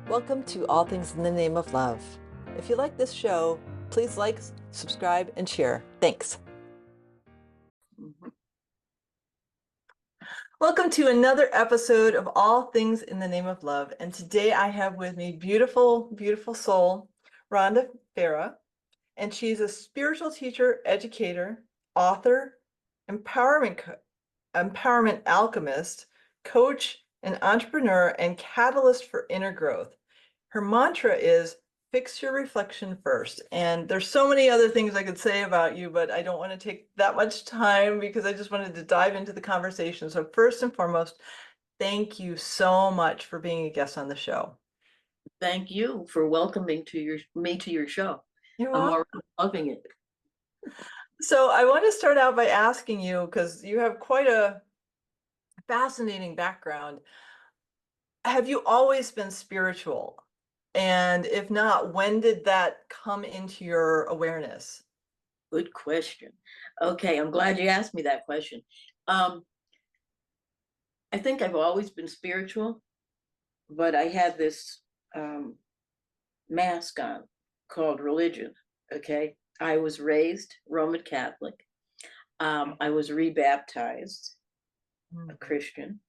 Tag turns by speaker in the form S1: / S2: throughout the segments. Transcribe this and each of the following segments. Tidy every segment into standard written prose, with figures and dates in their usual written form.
S1: Welcome to All Things in the Name of Love. If you like this show, please like, subscribe, and share. Thanks. Welcome to another episode of All Things in the Name of Love. And today I have with me beautiful, beautiful soul, Rhonda Farrah. And she's a spiritual teacher, educator, author, empowerment alchemist, coach, an entrepreneur, and catalyst for inner growth. Her mantra is fix your reflection first. And there's so many other things I could say about you, but I don't want to take that much time because I just wanted to dive into the conversation. So first and foremost, thank you so much for being a guest on the show.
S2: Thank you for welcoming me to your show.
S1: You're
S2: I'm
S1: welcome.
S2: already loving it.
S1: So I want to start out by asking you, because you have quite a fascinating background. Have you always been spiritual? And if not, when did that come into your awareness?
S2: Good question. Okay, I'm glad you asked me that question. I think I've always been spiritual, but I had this mask on called religion. Okay, I was raised Roman Catholic. I was rebaptized a Christian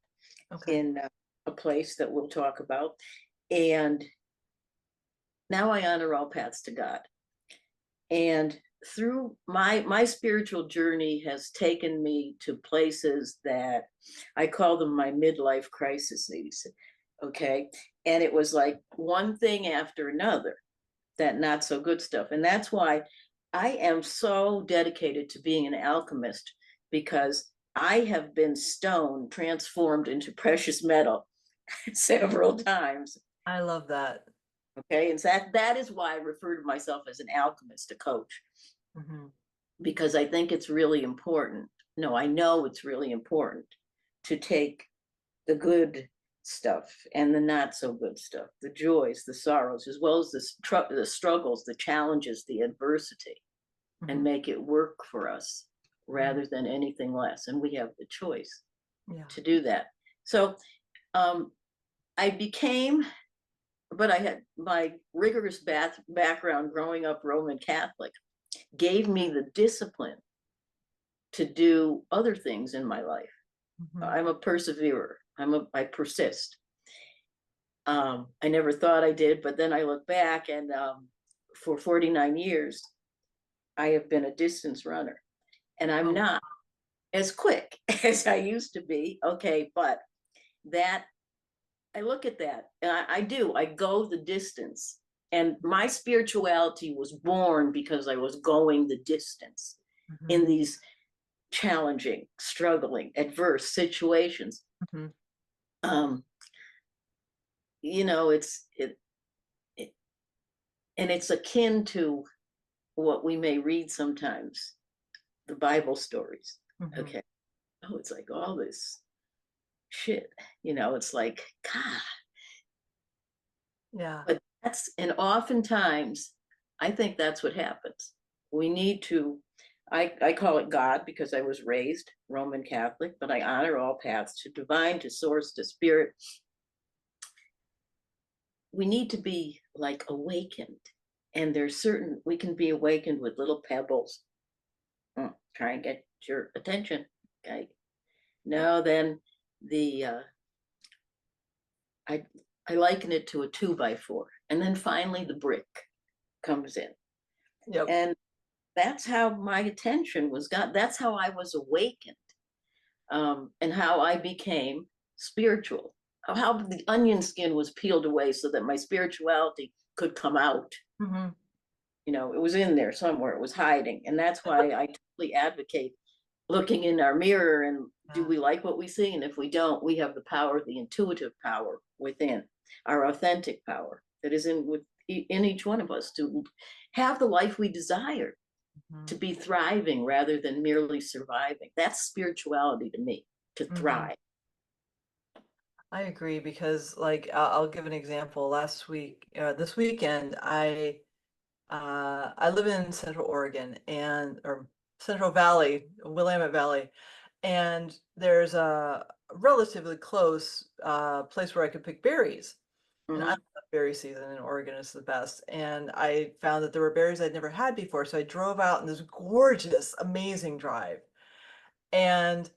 S2: in a place that we'll talk about, and now I honor all paths to God. And through my spiritual journey has taken me to places that I call them my midlife crises. Okay, and it was like one thing after another, that not so good stuff. And that's why I am so dedicated to being an alchemist, because I have been stone transformed into precious metal several times.
S1: I love that.
S2: Okay, and so that is why I refer to myself as an alchemist, a coach, because I think it's really important. No, I know it's really important to take the good stuff and the not so good stuff, the joys, the sorrows, as well as the struggles, the challenges, the adversity, and make it work for us rather than anything less. And we have the choice to do that. So I became, but I had my rigorous background growing up Roman Catholic gave me the discipline to do other things in my life. I'm a perseverer. I persist. I never thought I did, but then I look back, and for 49 years, I have been a distance runner, and I'm not as quick as I used to be. Okay, but that I look at that, and I go the distance. And my spirituality was born because I was going the distance in these challenging, struggling, adverse situations. You know, and it's akin to what we may read sometimes, the Bible stories. Okay. Oh, it's like all this shit, it's like, God.
S1: Yeah.
S2: But and oftentimes, I think that's what happens. We need to, I call it God because I was raised Roman Catholic, but I honor all paths to divine, to source, to spirit. We need to be like awakened. And there's we can be awakened with little pebbles. Try and get your attention. Okay. No, then I liken it to a 2x4. And then finally the brick comes in.
S1: Yep.
S2: And that's how my attention was got. That's how I was awakened, and how I became spiritual. How the onion skin was peeled away so that my spirituality could come out. It was in there somewhere. It was hiding. And that's why I totally advocate looking in our mirror and do we like what we see? And if we don't, we have the power, the intuitive power within, our authentic power that is in each one of us to have the life we desire, to be thriving rather than merely surviving. That's spirituality to me, to thrive.
S1: I agree, because like I'll give an example. This weekend, I live in Central Oregon or Central Valley, Willamette Valley, and there's a relatively close place where I could pick berries. And I
S2: Mhm.
S1: love berry season in Oregon. It's the best. And I found that there were berries I'd never had before. So I drove out in this gorgeous, amazing drive. And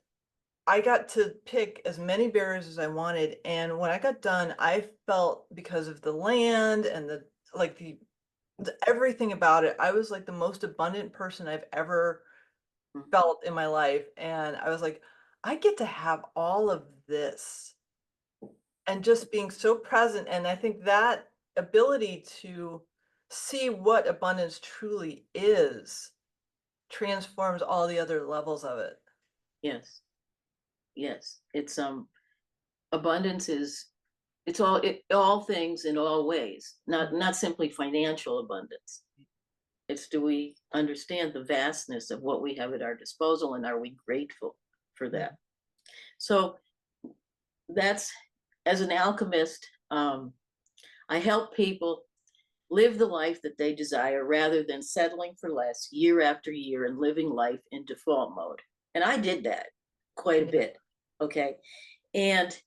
S1: I got to pick as many berries as I wanted. And when I got done, I felt, because of the land and the like the everything about it, I was like the most abundant person I've ever
S2: Mhm.
S1: felt in my life. And I was like, I get to have all of this, and just being so present. And I think that ability to see what abundance truly is transforms all the other levels of it.
S2: Yes, yes. It's abundance is all things in all ways,
S1: Mhm.
S2: not simply financial abundance. It's, do we understand the vastness of what we have at our disposal, and are we grateful for
S1: Yeah.
S2: that? So that's, as an alchemist, I help people live the life that they desire rather than settling for less year after year and living life in default mode. And I did that quite a
S1: Yeah.
S2: bit. Okay. And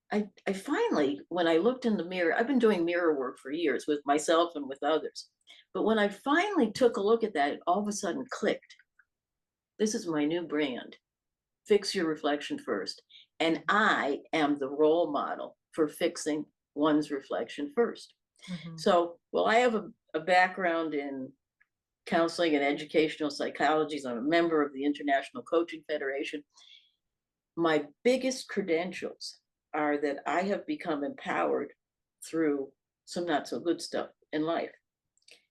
S2: I finally, when I looked in the mirror, I've been doing mirror work for years with myself and with others. But when I finally took a look at that, it all of a sudden clicked. This is my new brand. Fix your reflection first. And I am the role model for fixing one's reflection first.
S1: Mhm.
S2: So, well, I have a background in counseling and educational psychology. I'm a member of the International Coaching Federation. My biggest credentials are that I have become empowered through some not so good stuff in life.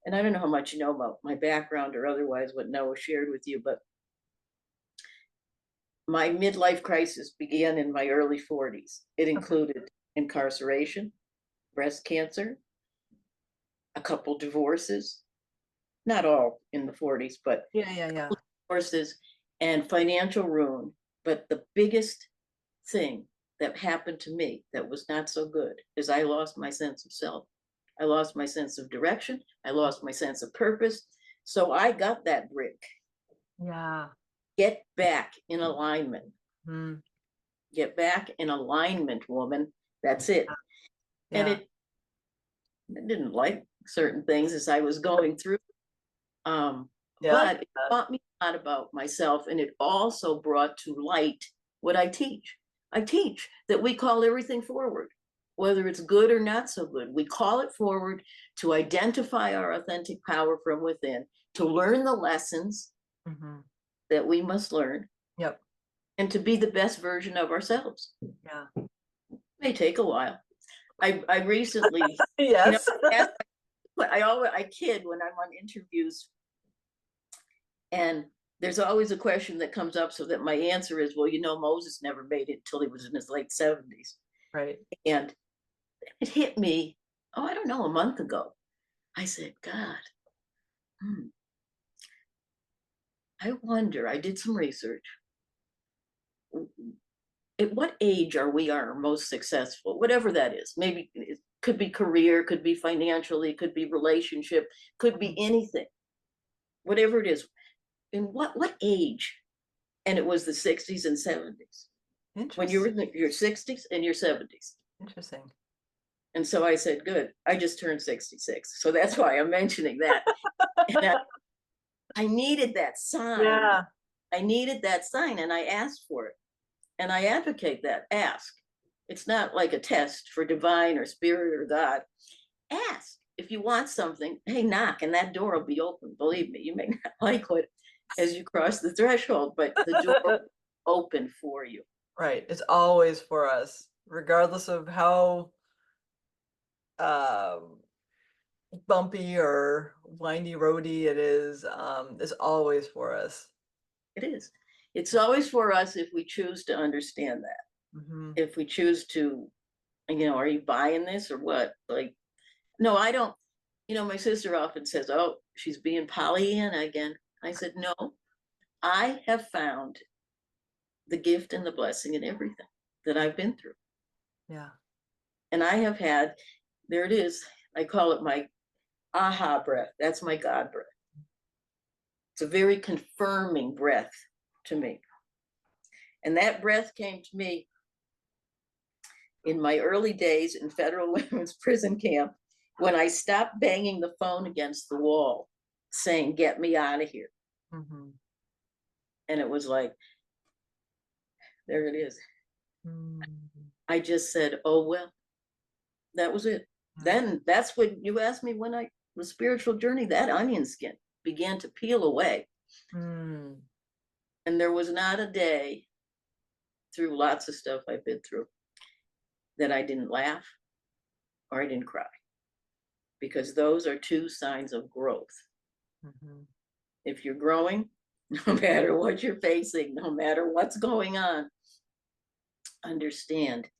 S2: And I don't know how much you know about my background or otherwise what Noah shared with you, but my midlife crisis began in my early 40s. It
S1: Okay.
S2: included incarceration, breast cancer, a couple divorces, not all in the 40s, but
S1: Yeah, yeah, yeah.
S2: divorces and financial ruin. But the biggest thing that happened to me that was not so good is I lost my sense of self. I lost my sense of direction. I lost my sense of purpose. So I got that brick.
S1: Yeah.
S2: Get back in alignment.
S1: Mm.
S2: Get back in alignment, woman. That's it. And
S1: Yeah.
S2: I didn't like certain things as I was going through.
S1: Yeah.
S2: But it taught me a lot about myself, and it also brought to light what I teach. I teach that we call everything forward, whether it's good or not so good. We call it forward to identify our authentic power from within, to learn the lessons
S1: Mhm.
S2: that we must learn,
S1: Yep.
S2: and to be the best version of ourselves.
S1: Yeah.
S2: It may take a while. I recently, you know,
S1: Yes.
S2: I kid when I'm on interviews, and there's always a question that comes up, so that my answer is, well, Moses never made it until he was in his late 70s.
S1: Right.
S2: And it hit me, oh, I don't know, a month ago. I said, God, hmm, I wonder, I did some research. At what age are we our most successful? Whatever that is. Maybe it could be career, could be financially, could be relationship, could be
S1: Mhm.
S2: anything. Whatever it is. In what age? And it was the 60s and 70s. When you were
S1: Interesting.
S2: in your 60s and your 70s.
S1: Interesting.
S2: And so I said, good, I just turned 66. So that's why I'm mentioning that. And I needed that sign.
S1: Yeah.
S2: I needed that sign, and I asked for it. And I advocate that. Ask. It's not like a test for divine or spirit or God. Ask. If you want something, hey, knock, and that door will be open. Believe me, you may not like what as you cross the threshold, but the door will open for you.
S1: Right. It's always for us, regardless of how um bumpy or windy roady it is. It's always for us.
S2: It is. It's always for us if we choose to understand that.
S1: Hmm.
S2: If we choose to, are you buying this or what? Like, no, I don't. My sister often says, oh, she's being Pollyanna again. I said, no, I have found the gift and the blessing in everything that I've been through.
S1: Yeah.
S2: And I have had, there it is. I call it my aha breath. That's my God breath. It's a very confirming breath to me. And that breath came to me in my early days in federal women's prison camp, when I stopped banging the phone against the wall saying, "Get me out of here."
S1: Mhm.
S2: And it was like, there it is.
S1: Mm.
S2: I just said, oh, well, that was it. Then that's what you asked me when the spiritual journey, that onion skin began to peel away.
S1: Mm.
S2: And there was not a day through lots of stuff I've been through that I didn't laugh or I didn't cry, because those are two signs of growth.
S1: Mhm.
S2: If you're growing, no matter what you're facing, no matter what's going on, understand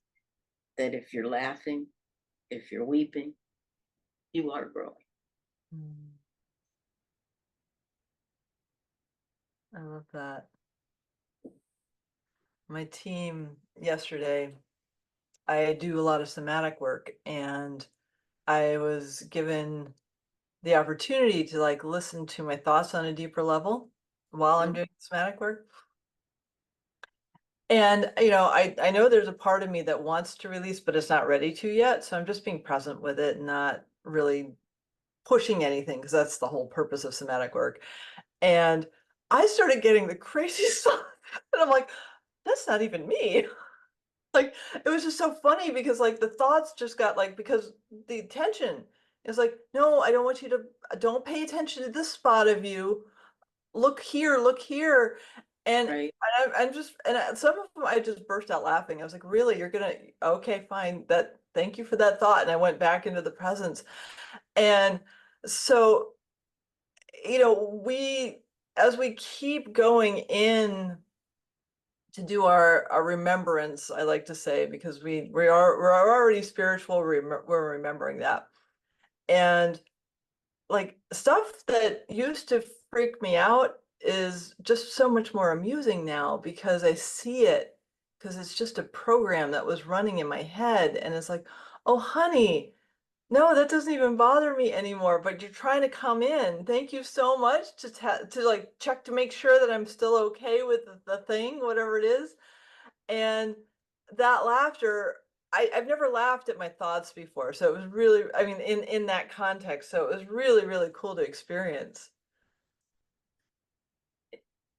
S2: that if you're laughing, if you're weeping, you are growing.
S1: Mm. I love that. My team yesterday, I do a lot of somatic work, and I was given the opportunity to like listen to my thoughts on a deeper level while I'm
S2: Mhm.
S1: doing somatic work. And I know there's a part of me that wants to release, but it's not ready to yet. So I'm just being present with it, not really pushing anything, because that's the whole purpose of somatic work. And I started getting the craziest stuff. And I'm like, that's not even me. Like, it was just so funny because like the thoughts just got like, because the attention is like, no, I don't want you to, don't pay attention to this spot of you. Look here, look here. And
S2: Right.
S1: I'm just, and some of them I just burst out laughing. I was like, really, you're gonna, okay, fine. Thank you for that thought. And I went back into the presence. And so, as we keep going in to do our remembrance, I like to say, because we're already spiritual, we're remembering that. And like stuff that used to freak me out is just so much more amusing now, because I see it, because it's just a program that was running in my head, and it's like, oh honey, no, that doesn't even bother me anymore, but you're trying to come in. Thank you so much to like check to make sure that I'm still okay with the thing, whatever it is. And that laughter, I've never laughed at my thoughts before. So it was really, I mean, in that context, so it was really, really cool to experience.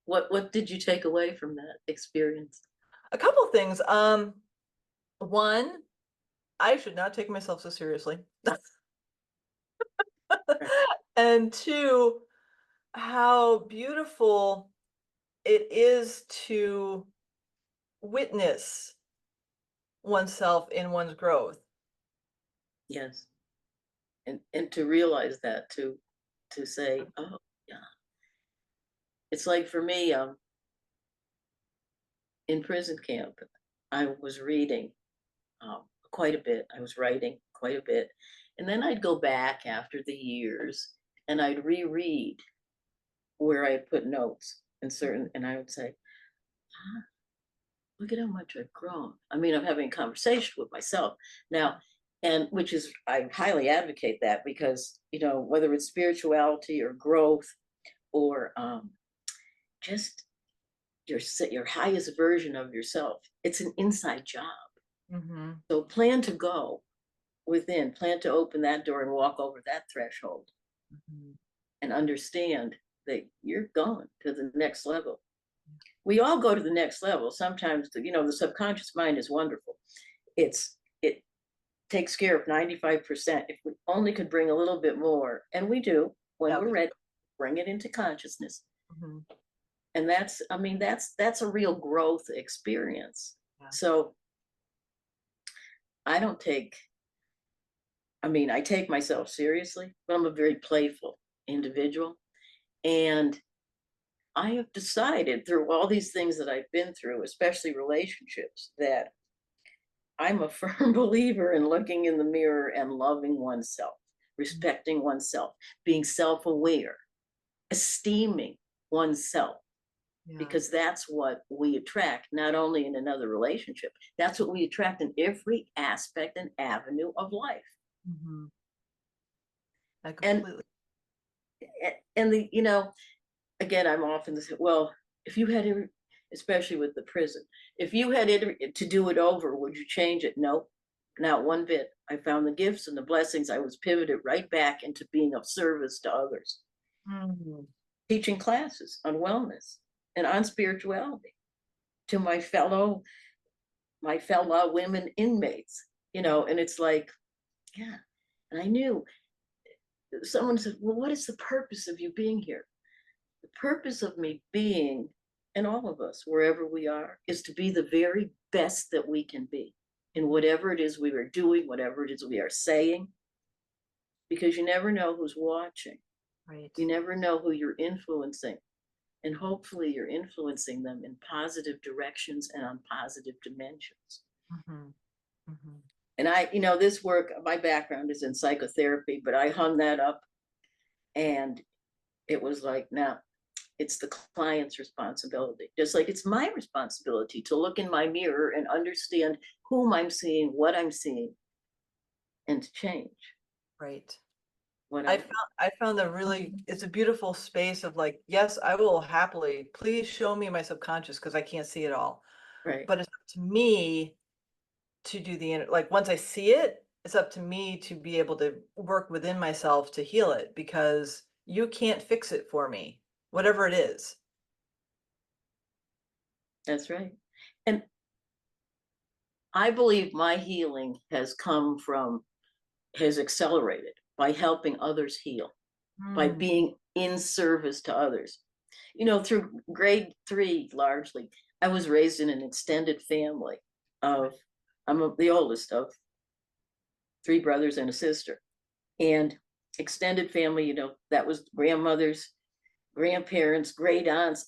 S2: What did you take away from that experience?
S1: A couple things. One, I should not take myself so seriously.
S2: Right.
S1: And two, how beautiful it is to witness oneself in one's growth.
S2: Yes. And to realize that, to say, oh yeah. It's like for me, in prison camp, I was reading quite a bit. I was writing quite a bit. And then I'd go back after the years and I'd reread where I had put notes and and I would say, ah, look at how much I've grown. I mean, I'm having a conversation with myself now, and which is, I highly advocate that, because, whether it's spirituality or growth or just your highest version of yourself, it's an inside job.
S1: Mhm.
S2: So plan to go within, plan to open that door and walk over that threshold
S1: Mhm.
S2: and understand that you're going to the next level. We all go to the next level. Sometimes the subconscious mind is wonderful. It takes care of 95%. If we only could bring a little bit more, and we do when
S1: Yeah,
S2: we're ready, bring it into consciousness.
S1: mhm.
S2: And that's a real growth experience.
S1: Yeah.
S2: So I don't take I take myself seriously, but I'm a very playful individual. And I have decided through all these things that I've been through, especially relationships, that I'm a firm believer in looking in the mirror and loving oneself,
S1: Mhm.
S2: respecting oneself, being self aware, esteeming oneself,
S1: Yeah.
S2: because that's what we attract, not only in another relationship, that's what we attract in every aspect and avenue of life.
S1: Mhm. I
S2: And
S1: completely.
S2: and again, I'm often this, well, if you had, especially with the prison, if you had it to do it over, would you change it? No. not one bit. I found the gifts and the blessings. I was pivoted right back into being of service to others,
S1: Mm.
S2: teaching classes on wellness and on spirituality to my fellow women inmates, and it's like, yeah. And I knew, someone said, well, what is the purpose of you being here? The purpose of me being, and all of us, wherever we are, is to be the very best that we can be in whatever it is we are doing, whatever it is we are saying, because you never know who's watching.
S1: Right.
S2: You never know who you're influencing. And hopefully you're influencing them in positive directions and on positive dimensions.
S1: Mhm. Mhm.
S2: And this work, my background is in psychotherapy, but I hung that up and it was like, now it's the client's responsibility, just like it's my responsibility to look in my mirror and understand whom I'm seeing, what I'm seeing, and to change
S1: Right.
S2: what
S1: I
S2: I
S1: found I found that really it's a beautiful space of like, yes, I will happily, please show me my subconscious because I can't see it all.
S2: right.
S1: But it's up to me to do like once I see it, it's up to me to be able to work within myself to heal it because you can't fix it for me, whatever it is.
S2: That's right. And I believe my healing has accelerated by helping others heal, by
S1: Mm.
S2: being in service to others. Through grade 3, largely, I was raised in an extended family of, the oldest of 3 brothers and a sister. And extended family, that was grandmothers, grandparents, great aunts,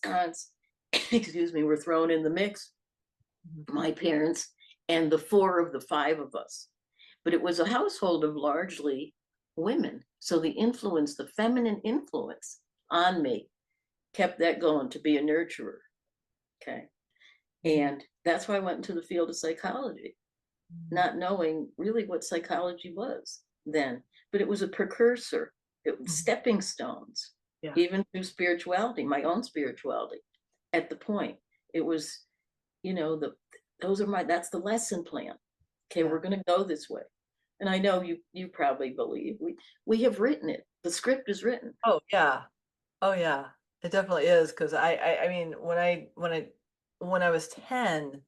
S2: excuse me, were thrown in the mix.
S1: Mhm.
S2: My parents and the 4 of the 5 of us. But it was a household of largely women. So the feminine influence on me kept that going to be a nurturer. Okay.
S1: Mhm.
S2: And that's why I went into the field of psychology,
S1: Mhm.
S2: not knowing really what psychology was then, but it was a precursor. It was
S1: Mhm.
S2: stepping stones,
S1: Yeah.
S2: even through spirituality, my own spirituality. At the point, it was, the that's the lesson plan. Okay,
S1: Yeah.
S2: we're going to go this way. And I know you probably believe we have written it. The script is written.
S1: Oh yeah. Oh yeah. It definitely is because I mean when I was 10,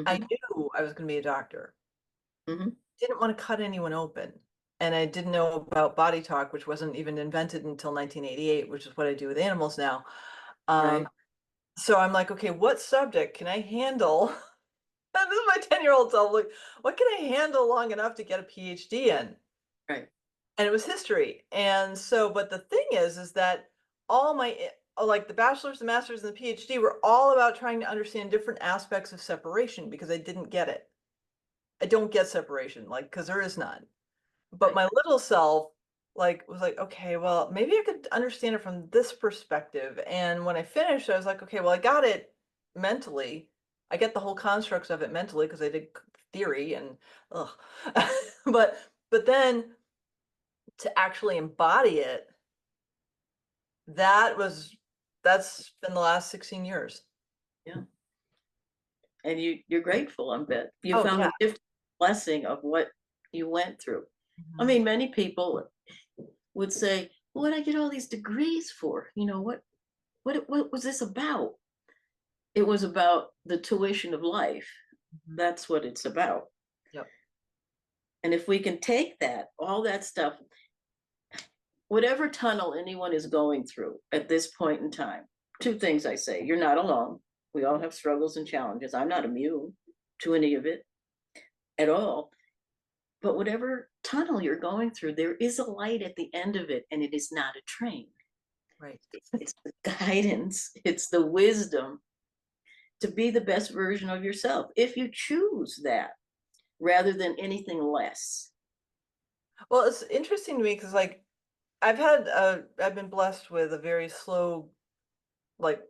S1: I
S2: Hmm.
S1: knew I was going to be a doctor.
S2: Hmm.
S1: Didn't want to cut anyone open. And I didn't know about body talk, which wasn't even invented until 1988, which is what I do with animals now. Um,
S2: Right.
S1: so I'm like, okay, what subject can I handle? This is my 10-year-old self. Like, what can I handle long enough to get a PhD in?
S2: Right.
S1: And it was history. And so, but the thing is that all like the bachelor's, the master's, and the PhD were all about trying to understand different aspects of separation because I didn't get it. I don't get separation, like, because there is none. But
S2: Right.
S1: my little self, like, was like, "Okay, well, maybe I could understand it from this perspective." And when I finished, I was like, "Okay, well, I got it mentally. I get the whole constructs of it mentally because I did theory and ugh." But then to actually embody it, that was that's been the last 16 years.
S2: Yeah. And you're grateful, I bet. You
S1: Oh,
S2: found
S1: yeah.
S2: the gift blessing of what you went through. I
S1: Mhm.
S2: mean, many people would say, "What did I get all these degrees for? What was this about?" It was about the tuition of life.
S1: Mhm.
S2: That's what it's about.
S1: Yep.
S2: And if we can take that, all that stuff, whatever tunnel anyone is going through at this point in time, 2 things I say: you're not alone. We all have struggles and challenges. I'm not immune to any of it at all. But whatever tunnel you're going through, there is a light at the end of it, and it is not a train.
S1: Right.
S2: It's the guidance, it's the wisdom to be the best version of yourself if you choose that rather than anything less.
S1: Well, it's interesting to me because, like, I've been blessed with a very slow, like,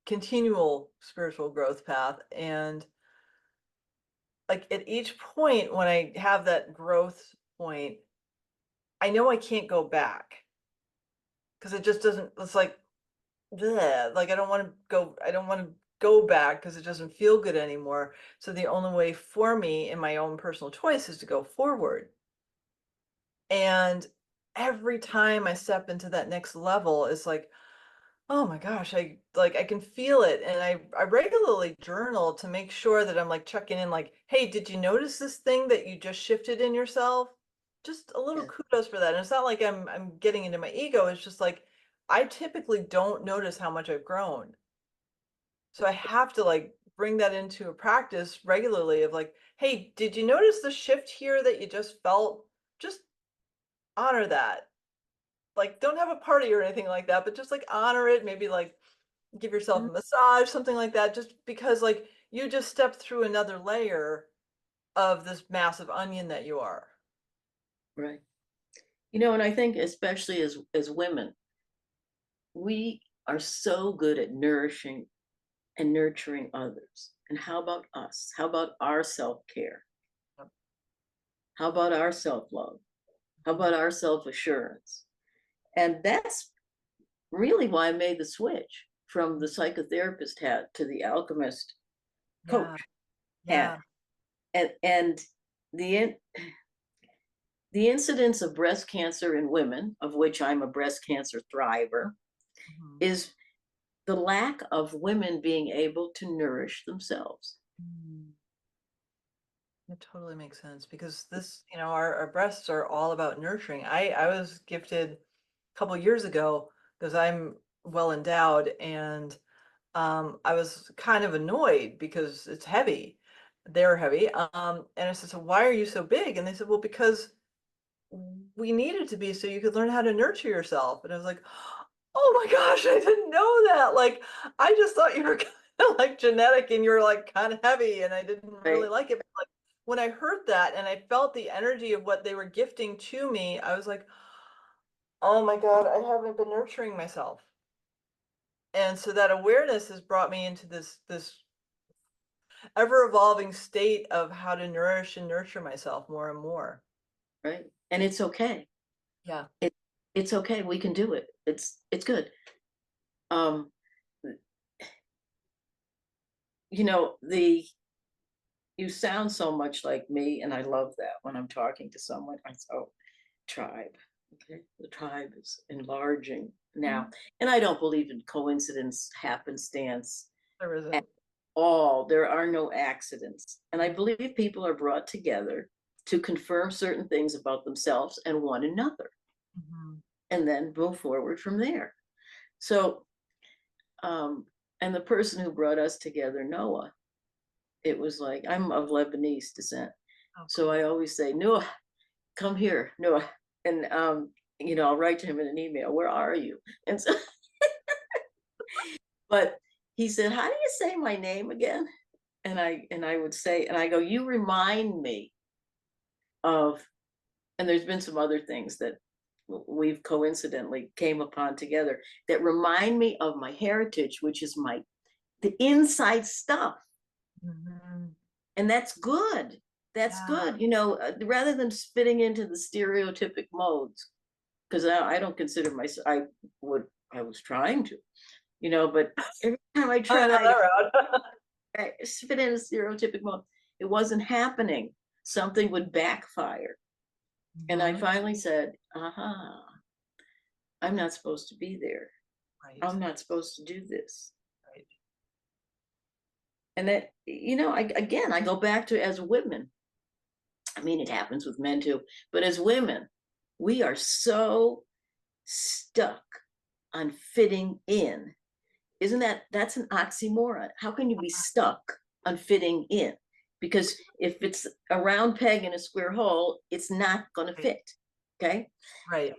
S1: continual spiritual growth path, and, like, at each point when I have that growth point, I know I can't go back because it just doesn't it's like, bleh, like, I don't wanna go back because it doesn't feel good anymore. So the only way for me in my own personal choice is to go forward. And every time I step into that next level, it's like, oh my gosh, I can feel it. And I regularly journal to make sure that I'm like checking in like, hey, did you notice this thing that you just shifted in yourself? Just a little
S2: Yeah.
S1: kudos for that. And it's not like I'm getting into my ego. It's just like I typically don't notice how much I've grown. So I have to like bring that into a practice regularly of like, hey, did you notice the shift here that you just felt? Just honor that. Like, don't have a party or anything like that, but just like honor it. Maybe like give yourself
S2: Mhm.
S1: a massage, something like that, just because like you just stepped through another layer of this massive onion that you are.
S2: Right. You know, and I think especially as women, we are so good at nourishing and nurturing others. And how about us? How about our self-care?
S1: Yep.
S2: How about our self-love? How
S1: Mhm.
S2: about our self-assurance? And that's really why I made the switch from the psychotherapist hat to the alchemist
S1: Yeah,
S2: coach hat.
S1: yeah.
S2: And the the incidence of breast cancer in women, of which I'm a breast cancer thriver,
S1: Mhm.
S2: is the lack of women being able to nourish themselves.
S1: Mm. It totally makes sense because this, our breasts are all about nurturing. I was gifted a couple years ago because I'm well endowed and I was kind of annoyed because it's heavy. They're heavy. And I said, so why are you so big? And they said, well, because we needed to be so you could learn how to nurture yourself. And I was like, oh my gosh, I didn't know that. Like, I just thought you were kind of like genetic and you're like kind of heavy and I didn't really
S2: Right.
S1: like it. But like when I heard that and I felt the energy of what they were gifting to me, I was like, oh my God, I haven't been nurturing myself. And so that awareness has brought me into this ever evolving state of how to nourish and nurture myself more and more.
S2: Right. And it's okay.
S1: Yeah.
S2: It it's okay. We can do it. It's good. Um, you know, the you sound so much like me, and I love that when I'm talking to someone. I say, oh, tribe. Okay. The tribe is enlarging now.
S1: Mhm.
S2: And I don't believe in coincidence, happenstance
S1: There
S2: at
S1: isn't.
S2: all. There are no accidents. And I
S1: Mhm.
S2: believe people are brought together to confirm certain things about themselves and one another,
S1: Mhm.
S2: and then move forward from there. So, um, and the person who brought us together, Noah, it was like, I'm of Lebanese descent.
S1: Oh,
S2: So
S1: cool.
S2: I always say, Noah, come here, Noah. And, I'll write to him in an email, where are you? And so, but he said, how do you say my name again? And I would say, and I go, you remind me of, and there's been some other things that we've coincidentally came upon together that remind me of my heritage, which is the inside stuff.
S1: Mhm.
S2: And that's good. That's
S1: Yeah.
S2: good. Rather than fitting into the stereotypic modes, because I don't consider myself, I was trying to, but every time I
S1: I know
S2: tried
S1: that route.
S2: to fit in a stereotypic mode, it wasn't happening. Something would backfire. And I
S1: Mhm.
S2: finally said, aha, I'm not supposed to be there.
S1: Right.
S2: I'm not supposed to do this.
S1: Right.
S2: And that, again, I go back to as women. I mean, it happens with men too, but as women, we are so stuck on fitting in. That's an oxymoron? How can you be stuck on fitting in? Because if it's a round peg in a square hole, it's not going to
S1: Right.
S2: fit. Okay.
S1: Right.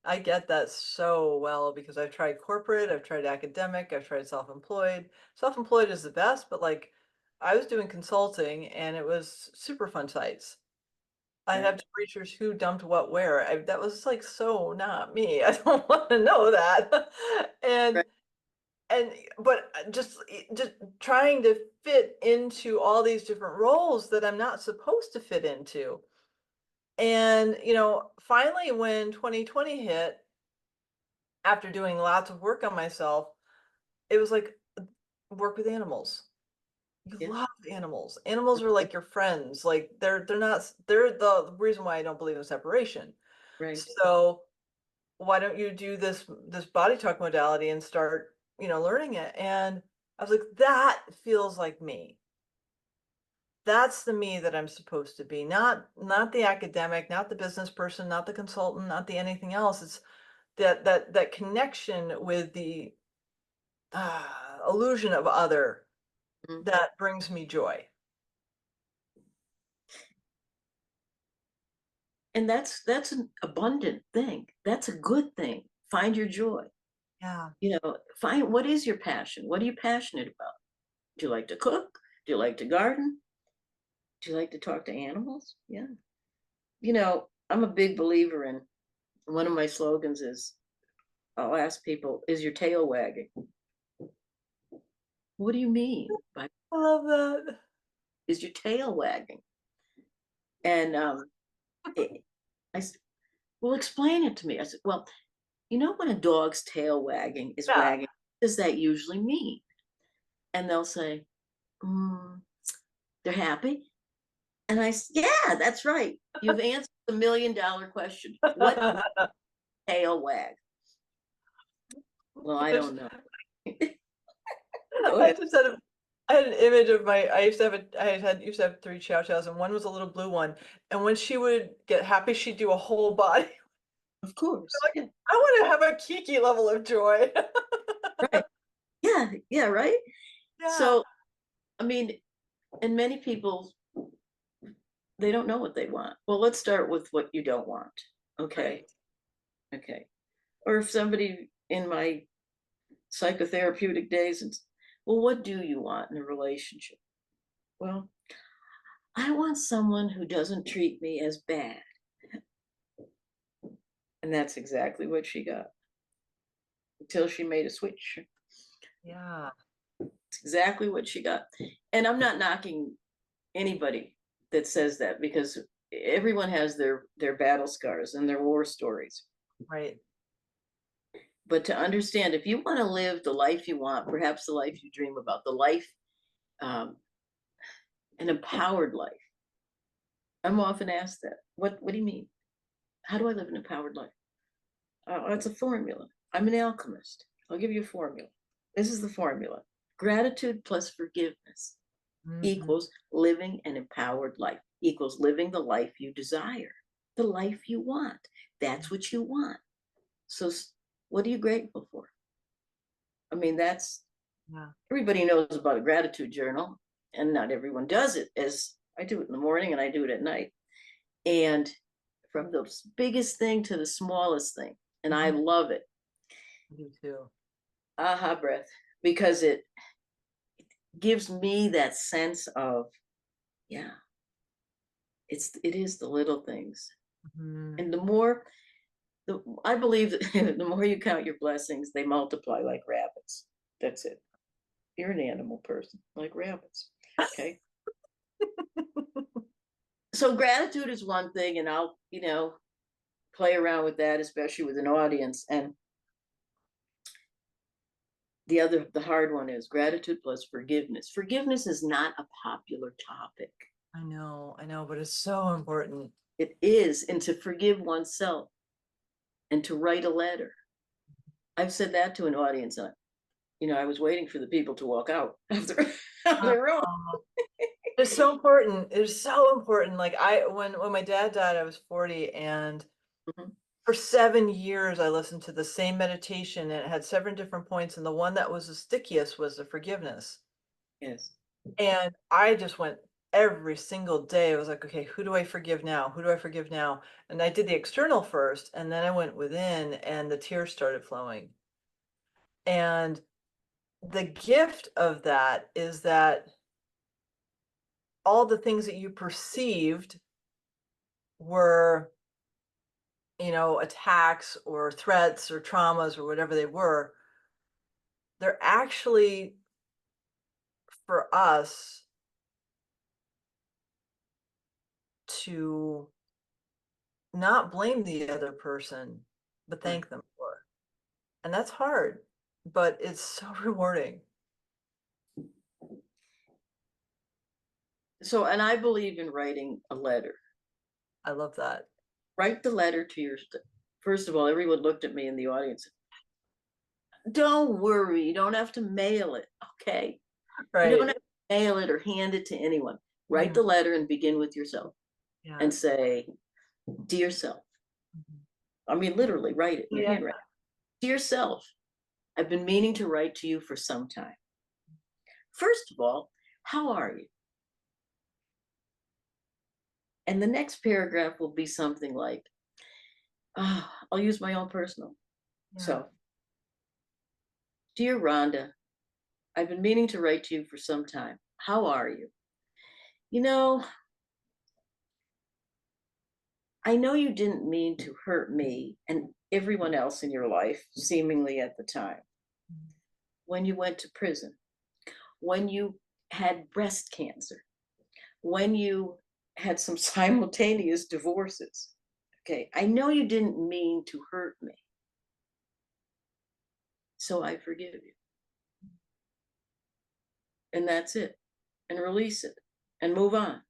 S1: I get that so well because I've tried corporate, I've tried academic, I've tried self-employed. Self-employed is the best, but like I was doing consulting and it was super fun sites. I have
S2: Right.
S1: teachers who dumped what where. That was like so not me. I don't want to know that. And
S2: Right.
S1: but just trying to fit into all these different roles that I'm not supposed to fit into. And finally when 2020 hit, after doing lots of work on myself, it was like work with animals. You
S2: Yeah,
S1: love animals. Animals are like your friends. Like they're not, they're the reason why I don't believe in separation.
S2: right.
S1: So why don't you do this body talk modality and start, learning it? And I was like, that feels like me. That's the me that I'm supposed to be, not the academic, not the business person, not the consultant, not the anything else. It's that connection with the illusion of other
S2: Mhm.
S1: that brings me joy.
S2: And that's an abundant thing. That's a good thing. Find your joy.
S1: Yeah.
S2: Find what is your passion? What are you passionate about? Do you like to cook? Do you like to garden? Do you like to talk to animals? Yeah. I'm a big believer in one of my slogans is I'll ask people, is your tail wagging? What do you mean by
S1: I love that.
S2: is your tail wagging? And it, I said, well, explain it to me. I said, well, when a dog's tail wagging is
S1: Yeah.
S2: wagging, what does that usually mean? And they'll say, mm, they're happy. And yeah, that's right. You've answered the $1,000,000 question. What tail wag? Well, I don't know. Go
S1: I
S2: ahead.
S1: just had a I had an image of I used to have three chow chows, and one was a little blue one. And when she would get happy, she'd do a whole body.
S2: Of course.
S1: Like,
S2: Yeah.
S1: I want to have a Kiki level of joy.
S2: Right. Yeah. Yeah. Right.
S1: Yeah.
S2: So, I mean, and many people, they don't know what they want. Well, let's start with what you don't want. Okay.
S1: Right.
S2: Okay. Or if somebody in my psychotherapeutic days, and well, what do you want in a relationship? Well, I want someone who doesn't treat me as bad. And that's exactly what she got until she made a switch.
S1: Yeah.
S2: It's exactly what she got. And I'm not knocking anybody that says that because everyone has their battle scars and their war stories.
S1: Right.
S2: But to understand, if you want to live the life you want, perhaps the life you dream about, the life, um, an empowered life. I'm often asked that. What do you mean? How do I live an empowered life? It's a formula. I'm an alchemist. I'll give you a formula. This is the formula. Gratitude plus forgiveness
S1: Mhm.
S2: equals living an empowered life, equals living the life you desire, the life you want. That's what you want. So, what are you grateful for? I mean, that's
S1: Yeah.
S2: everybody knows about a gratitude journal, and not everyone does it. As I do it in the morning and I do it at night. And from the biggest thing to the smallest thing, and I
S1: Mhm.
S2: love it.
S1: Me too.
S2: Aha breath, because it gives me that sense of, yeah, it is the little things.
S1: Mhm.
S2: And the more I believe that the more you count your blessings, they multiply like rabbits. That's it. You're an animal person, like rabbits. Okay. So gratitude is one thing, and I'll, play around with that, especially with an audience. And the hard one is gratitude plus forgiveness. Forgiveness is not a popular topic.
S1: I know, but it's so important.
S2: It is, and to forgive oneself and to write a letter. I've said that to an audience. I was waiting for the people to walk out after on
S1: Uh,
S2: their own.
S1: It's so important. It's so important. Like when my dad died, I was 40, and
S2: Mhm.
S1: for 7 years I listened to the same meditation, and it had 7 different points, and the one that was the stickiest was the forgiveness.
S2: Yes.
S1: And I just went every single day. I was like, okay, who do I forgive now? Who do I forgive now? And I did the external first, and then I went within, and the tears started flowing. And the gift of that is that all the things that you perceived were, attacks or threats or traumas or whatever they were, they're actually for us to not blame the other person, but
S2: Right.
S1: thank them for. And that's hard, but it's so rewarding.
S2: So, and I believe in writing a letter.
S1: I love that.
S2: Write the letter to your, first of all, everyone looked at me in the audience. Don't worry, you don't have to mail it, okay? You don't
S1: Right.
S2: have to mail it or hand it to anyone. Write
S1: Mhm.
S2: the letter and begin with yourself
S1: Yeah.
S2: and say, dear self.
S1: Mhm.
S2: I mean, literally write it in your
S1: Yeah.
S2: handwriting. Dear self, I've been meaning to write to you for some time. First of all, how are you? And the next paragraph will be something like, I'll use my own personal.
S1: Yeah.
S2: So, dear Rhonda, I've been meaning to write to you for some time. How are you? You know, I know you didn't mean to hurt me and everyone else in your life, seemingly at the time, when you went to prison, when you had breast cancer, when you had some simultaneous divorces. Okay, I know you didn't mean to hurt me. So I forgive you. And that's it. And release it and move on.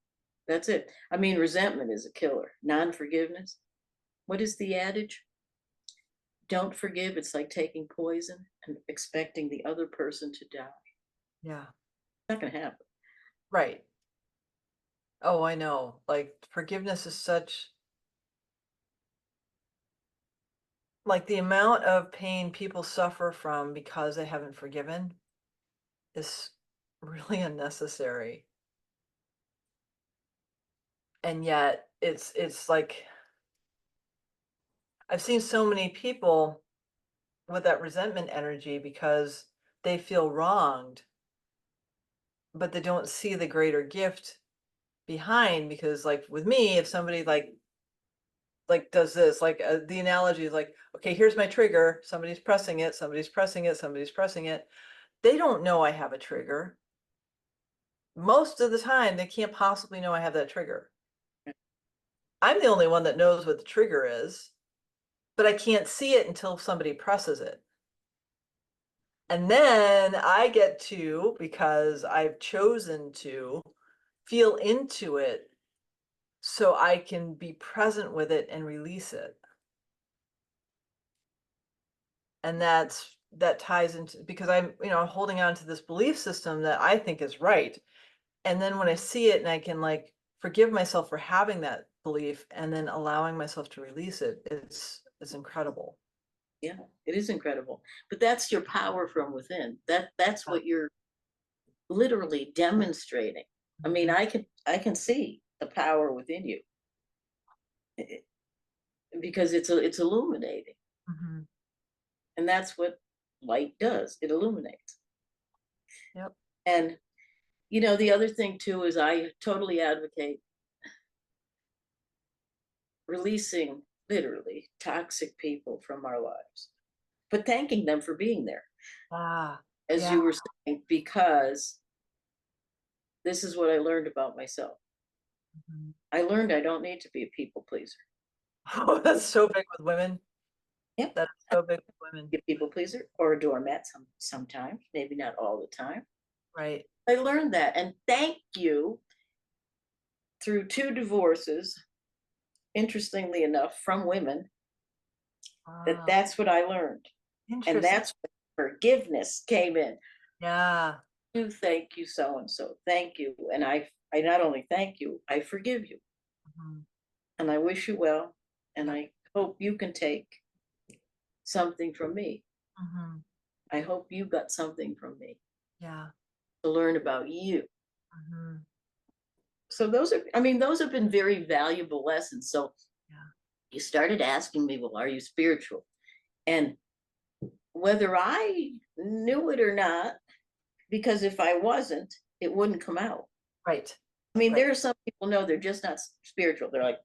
S2: That's it. I mean, resentment is a killer. Non-forgiveness. What is the adage? Don't forgive. It's like taking poison and expecting the other person to die.
S1: Yeah.
S2: It's not going to happen.
S1: Right. Oh, I know. Like forgiveness is such like the amount of pain people suffer from because they haven't forgiven is really unnecessary. And yet it's like I've seen so many people with that resentment energy because they feel wronged, but they don't see the greater gift behind because like with me, if somebody like does this, like the analogy is like, okay, here's my trigger, somebody's pressing it, somebody's pressing it, somebody's pressing it. They don't know I have a trigger. Most of the time, they can't possibly know I have that trigger. I'm the only one that knows what the trigger is, but I can't see it until somebody presses it. And then I get to, because I've chosen to feel into it so I can be present with it and release it. And that ties into because I'm, holding on to this belief system that I think is right. And then when I see it and I can like forgive myself for having that belief and then allowing myself to release it, it's incredible.
S2: Yeah, it is incredible. But that's your power from within. That's what you're literally demonstrating. I mean, I can see the power within you eh, because it's illuminating.
S1: Mhm.
S2: And that's what light does. It illuminates.
S1: Yep.
S2: And the other thing too is I totally advocate releasing literally toxic people from our lives, but thanking them for being there,
S1: Ah,
S2: as
S1: yeah.
S2: you were saying, because this is what I learned about myself.
S1: Mhm.
S2: I learned I don't need to be a people pleaser.
S1: Oh, that's so big with women.
S2: Yep,
S1: That's so big with women.
S2: be a people pleaser or a doormat sometimes, maybe not all the time.
S1: Right.
S2: I learned that, and thank you through 2 divorces, interestingly enough, from women,
S1: Wow.
S2: that's what I learned. And
S1: Interesting.
S2: that's when forgiveness came in.
S1: Yeah.
S2: Thank you, so and so. Thank you. And I not only thank you, I forgive you.
S1: Mhm.
S2: And I wish you well. And
S1: Yep.
S2: I hope you can take something from me.
S1: Mhm.
S2: I hope you got something from me
S1: Yeah.
S2: to learn about you.
S1: Mhm.
S2: So those have been very valuable lessons. So
S1: Yeah.
S2: you started asking me, well, are you spiritual? And whether I knew it or not, because if I wasn't, it wouldn't come out.
S1: Right.
S2: I mean,
S1: Right.
S2: there are some people know they're just not spiritual. They're like,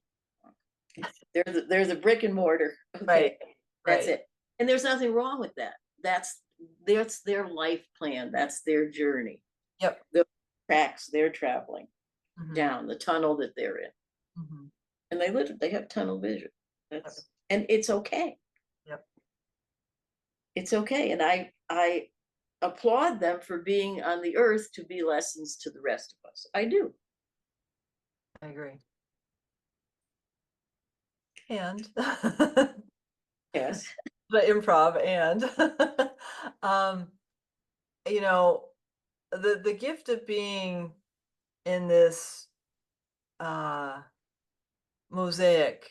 S2: they're the brick and mortar.
S1: Right.
S2: Okay, that's
S1: Right.
S2: it. And there's nothing wrong with that. That's their life plan. That's their journey.
S1: Yep.
S2: The tracks they're traveling
S1: Mhm.
S2: down, the tunnel that they're in.
S1: Mhm.
S2: And they have tunnel vision.
S1: Yep.
S2: And it's okay.
S1: Yep.
S2: It's okay. And I applaud them for being on the earth to be lessons to the rest of us. I do.
S1: I agree. And
S2: Yes.
S1: the improv and um, you know, the gift of being in this uh mosaic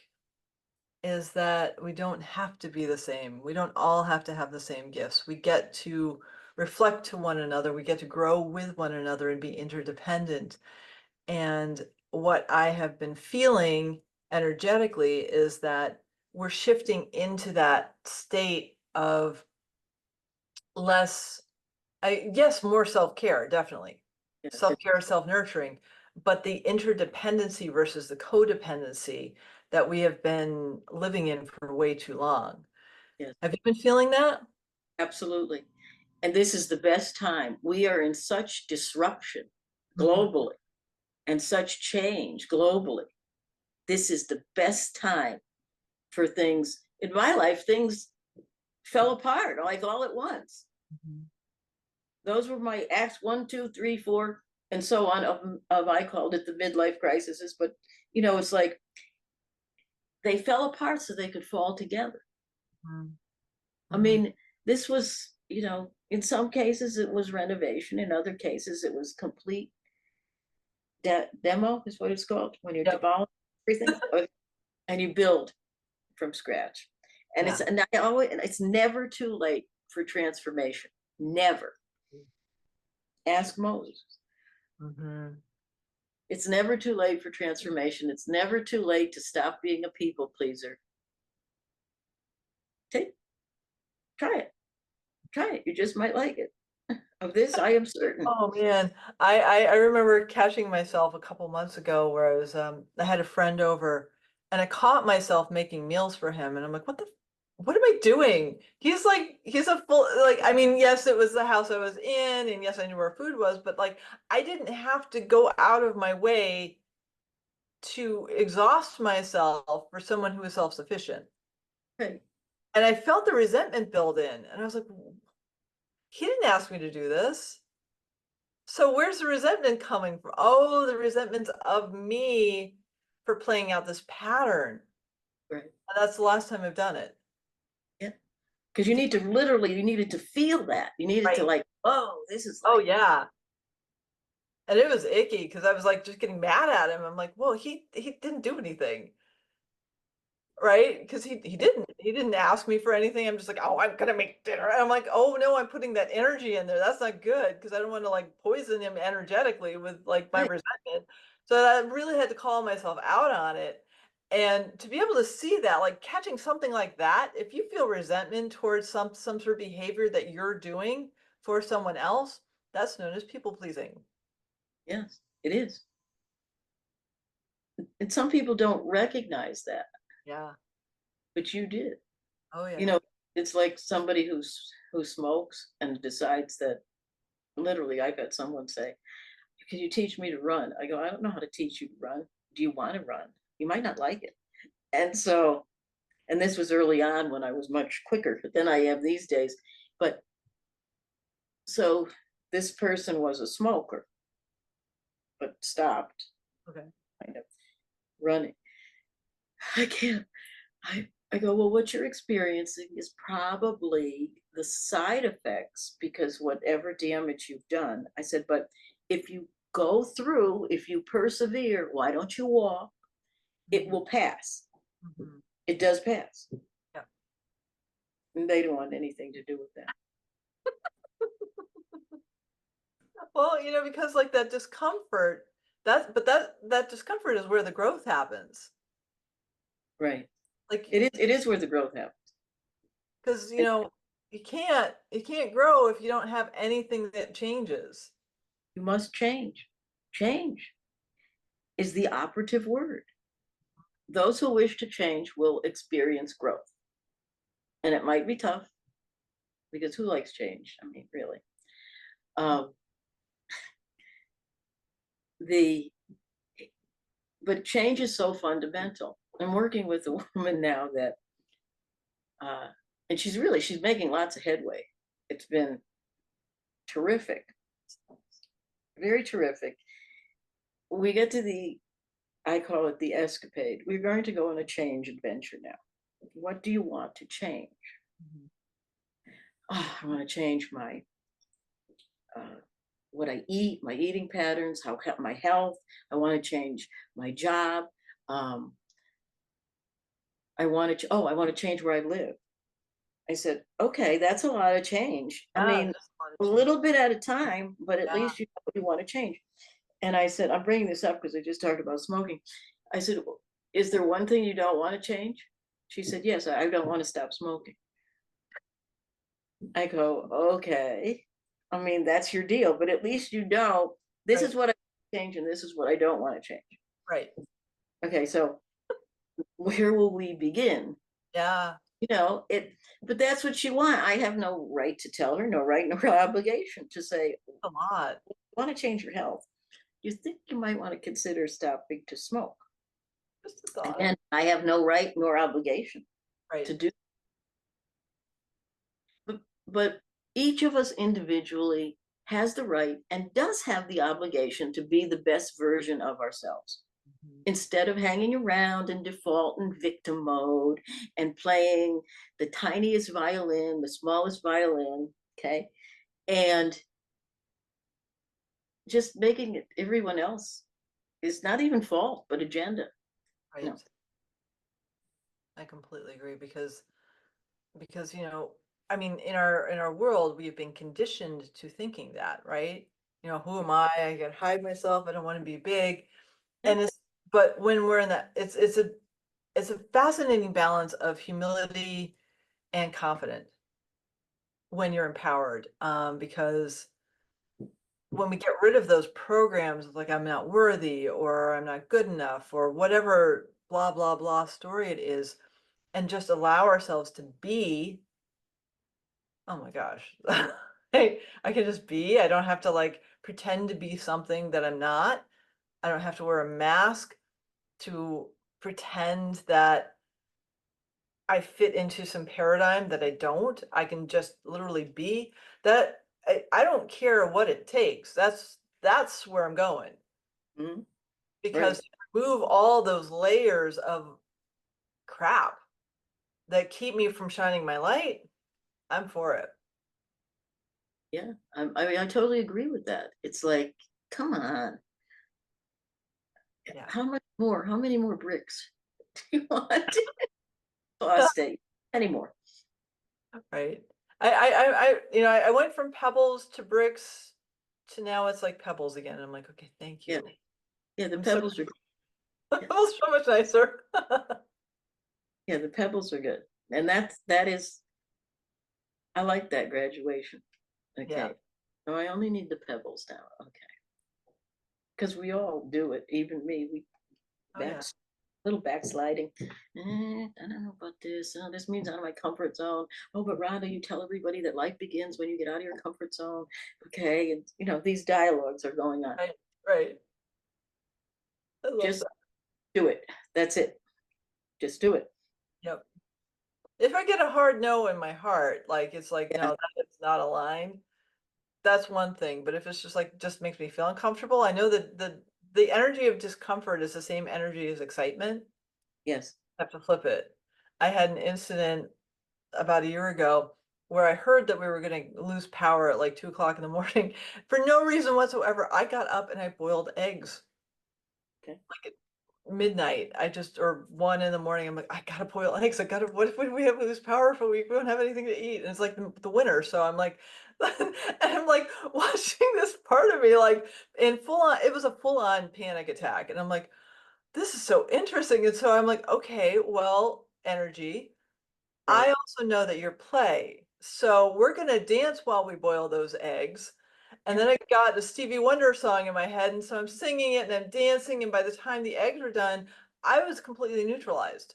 S1: is that we don't have to be the same. We don't all have to have the same gifts. We get to reflect to one another. We get to grow with one another and be interdependent. And what I have been feeling energetically is that we're shifting into that state of less, yes, more self-care, definitely.
S2: Yes.
S1: Self-care, self-nurturing, but the interdependency versus the codependency that we have been living in for way too long.
S2: Yes.
S1: Have you been feeling that?
S2: Absolutely. And this is the best time. We are in such disruption
S1: Mhm.
S2: globally and such change globally. This is the best time for things. In my life, things fell apart like all at once.
S1: Mhm.
S2: Those were my acts 1, 2, 3, 4, and so on of I called it the midlife crises, but it's like they fell apart so they could fall together.
S1: Mhm.
S2: I
S1: Mhm.
S2: mean, this was, in some cases it was renovation, in other cases it was complete demo is what it's called when you
S1: Yep.
S2: demolish everything and you build from scratch. And
S1: Yeah.
S2: it's never too late for transformation. Never. Ask Moses.
S1: Mhm.
S2: It's never too late for transformation. It's never too late to stop being a people pleaser. Take, try it. Try it. You just might like it. Of this, I am certain.
S1: Oh man, I remember catching myself a couple months ago where I had a friend over and I caught myself making meals for him and I'm like, what am I doing? He's a full, like, I mean, yes, it was the house I was in and yes, I knew where food was, but like I didn't have to go out of my way to exhaust myself for someone who is self-sufficient.
S2: Right.
S1: And I felt the resentment build in and I was like, he didn't ask me to do this. So where's the resentment coming from? Oh, the resentment's of me for playing out this pattern.
S2: Right.
S1: And that's the last time I've done it.
S2: Yeah. Because you need to literally, you needed to feel that. You needed to
S1: Right.
S2: like, oh, this is
S1: Oh
S2: like,
S1: yeah. And it was icky because I was like just getting mad at him. I'm like, well, he didn't do anything. Right? Because he didn't ask me for anything. I'm just like, oh, I'm gonna make dinner. And I'm like, oh no, I'm putting that energy in there. That's not good because I don't want to like poison him energetically with like my
S2: right.
S1: resentment. So I really had to call myself out on it. And to be able to see that, like catching something like that, if you feel resentment towards some sort of behavior that you're doing for someone else, that's known as people pleasing.
S2: Yes, it is. And some people don't recognize that,
S1: Yeah.
S2: but you did.
S1: Oh
S2: You
S1: yeah.
S2: know, it's like somebody who smokes and decides that literally I've had someone say, "Can you teach me to run?" I go, "I don't know how to teach you to run. Do you want to run? You might not like it." And so, and this was early on when I was much quicker than I am these days. But so this person was a smoker, but stopped
S1: Okay.
S2: kind of running. I can't. I go, well, what you're experiencing is probably the side effects because whatever damage you've done. I said, but if you go through, if you persevere, why don't you walk? It will pass.
S1: Mhm.
S2: It does pass.
S1: Yeah.
S2: And they don't want anything to do with that.
S1: Well, because like that discomfort, that discomfort is where the growth happens.
S2: Right.
S1: Like,
S2: It is where the growth happens.
S1: because
S2: And
S1: you can't grow if you don't have anything that changes.
S2: you must change. Change is the operative word. Those who wish to change will experience growth. And it might be tough because who likes change? I mean, really. Um, the but change is so fundamental. I'm working with a woman now that uh and she's making lots of headway. It's been terrific, very terrific. We get to the I call it the escapade. We're going to go on a change adventure now. What do you want to change?
S1: Mhm.
S2: Oh, I want to change my what I eat, my eating patterns, how my health. I want to change my job. Um, I want to. I want to change where I live. I said, okay, that's a lot of change. I
S1: Yeah,
S2: mean,
S1: just a lot of
S2: a
S1: change.
S2: little bit at a time, but at
S1: Yeah.
S2: least you know what you want to change. And I said, I'm bringing this up because I just talked about smoking. I said, is there one thing you don't want to change? She said, yes, I don't want to stop smoking. I go, okay. I mean, that's your deal, but at least you know this
S1: Right.
S2: is what I change and this is what I don't want to change.
S1: Right.
S2: Okay, so where will we begin?
S1: Yeah.
S2: But that's what she want. I have no right to tell her, no right, no obligation to say,
S1: A lot.
S2: want to change your health. You think you might want to consider stopping to smoke.
S1: Just a thought.
S2: And I have no right nor obligation
S1: Right.
S2: to do. But each of us individually has the right and does have the obligation to be the best version of ourselves.
S1: Mhm.
S2: Instead of hanging around in default and victim mode and playing the tiniest violin, the smallest violin, okay, and just making it everyone else is not even fault, but agenda. No.
S1: Right. I completely agree because I mean in our world we've been conditioned to thinking that, right? Who am I gotta hide myself, I don't want to be big.
S2: Yeah.
S1: But when we're in that, it's a fascinating balance of humility and confidence when you're empowered, because when we get rid of those programs of like I'm not worthy or I'm not good enough or whatever blah blah blah story it is, and just allow ourselves to be. Oh my gosh. I can just be. I don't have to like pretend to be something that I'm not. I don't have to wear a mask to pretend that I fit into some paradigm that I don't. I can just literally be that. I don't care what it takes. That's where I'm going,
S2: Mhm.
S1: because
S2: Right.
S1: to remove all those layers of crap that keep me from shining my light, I'm for it.
S2: Yeah. I mean, I totally agree with that. It's like, come on.
S1: Yeah.
S2: How much more? How many more bricks do you want? State anymore.
S1: Right. I went from pebbles to bricks to now it's like pebbles again. I'm like, okay, thank
S2: Yeah.
S1: you.
S2: Yeah. The
S1: I'm so
S2: pebbles are, yeah.
S1: pebbles so much nicer.
S2: Yeah. The pebbles are good. And that is, I like that graduation.
S1: Yeah.
S2: Okay. So I only need the pebbles now. Okay. Because we all do it. Even me, we
S1: Oh
S2: back
S1: yeah.
S2: little backsliding. I don't know about this. Oh, this means out of my comfort zone. Oh, but Rhonda, you tell everybody that life begins when you get out of your comfort zone. Okay. And these dialogues are going on.
S1: Right. Right. I love
S2: Just
S1: that.
S2: do it. That's it. Just do it.
S1: Yep. If I get a hard no in my heart, like it's like,
S2: Yeah.
S1: no, that's not aligned, that's one thing. But if it's just like just makes me feel uncomfortable, I know that the energy of discomfort is the same energy as excitement.
S2: Yes.
S1: I have to flip it. I had an incident about a year ago where I heard that we were going to lose power at like 2 o'clock in the morning for no reason whatsoever. I got up and I boiled eggs
S2: Okay.
S1: like at midnight. Or 1 in the morning. I'm like, I gotta boil eggs. What if we have lose power for a week? We don't have anything to eat. And it's like the winter. So I'm like, and I'm like watching this part of me like in full on, it was a full on panic attack. And I'm like, this is so interesting. And so I'm like, okay, well, energy. I
S2: Right.
S1: also know that you're play. So we're gonna dance while we boil those eggs. And
S2: Yeah.
S1: then I got the Stevie Wonder song in my head, and so I'm singing it and I'm dancing, and by the time the eggs were done, I was completely neutralized.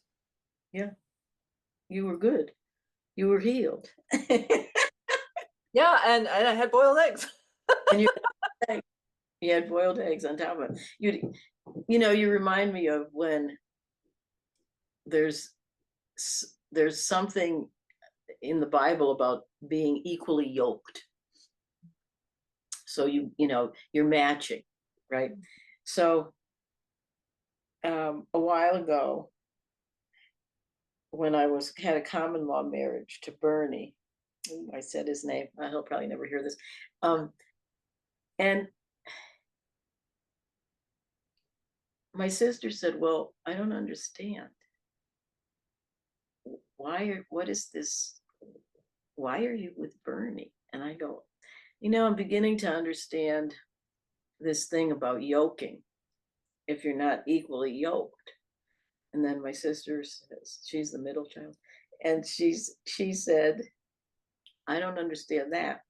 S2: Yeah. You were good. You were healed.
S1: Yeah, and I had boiled eggs.
S2: And you had boiled eggs on top of it. You remind me of when there's there's something in the Bible about being equally yoked. So you're matching, right? So a while ago when I had a common law marriage to Bernie. Ooh, I said his name. He'll probably never hear this. And my sister said, "Well, I don't understand. What is this? Why are you with Bernie?" And I go, I'm beginning to understand this thing about yoking if you're not equally yoked. And then my sister says, she's the middle child, and she said, "I don't understand that."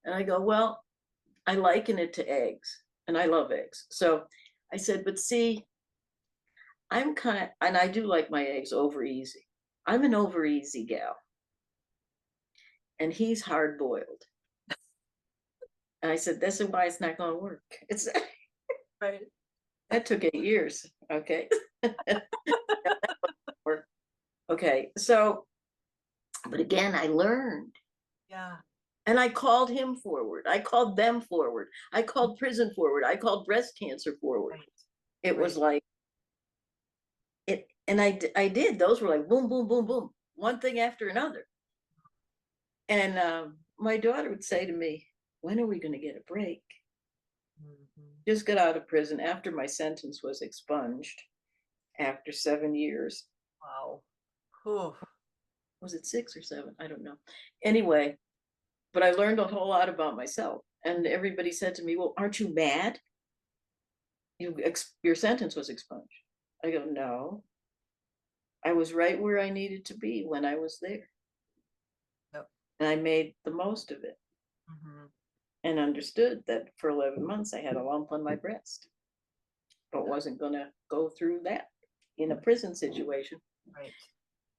S2: And I go, "Well, I liken it to eggs, and I love eggs." So I said, "But see, I'm and I do like my eggs over easy. I'm an over easy gal, and he's hard boiled." And I said, "This is why it's not going to work." It's
S1: Right.
S2: that took 8 years. Okay. Okay. So, but again, I learned.
S1: Yeah.
S2: And I called him forward. I called them forward. I called prison forward. I called breast cancer forward.
S1: Right.
S2: It was like it, and I did. Those were like boom, boom, boom, boom, one thing after another. And my daughter would say to me, "When are we going to get a break?" Just got out of prison after my sentence was expunged after 7 years.
S1: Wow. Whew.
S2: Was it 6 or 7? I don't know. Anyway, but I learned a whole lot about myself. And everybody said to me, "Well, aren't you mad? Your sentence was expunged." I go, "No, I was right where I needed to be when I was there.
S1: Yep.
S2: And I made the most of it and understood that for 11 months I had a lump on my breast, but wasn't going to go through that in a prison situation."
S1: Right.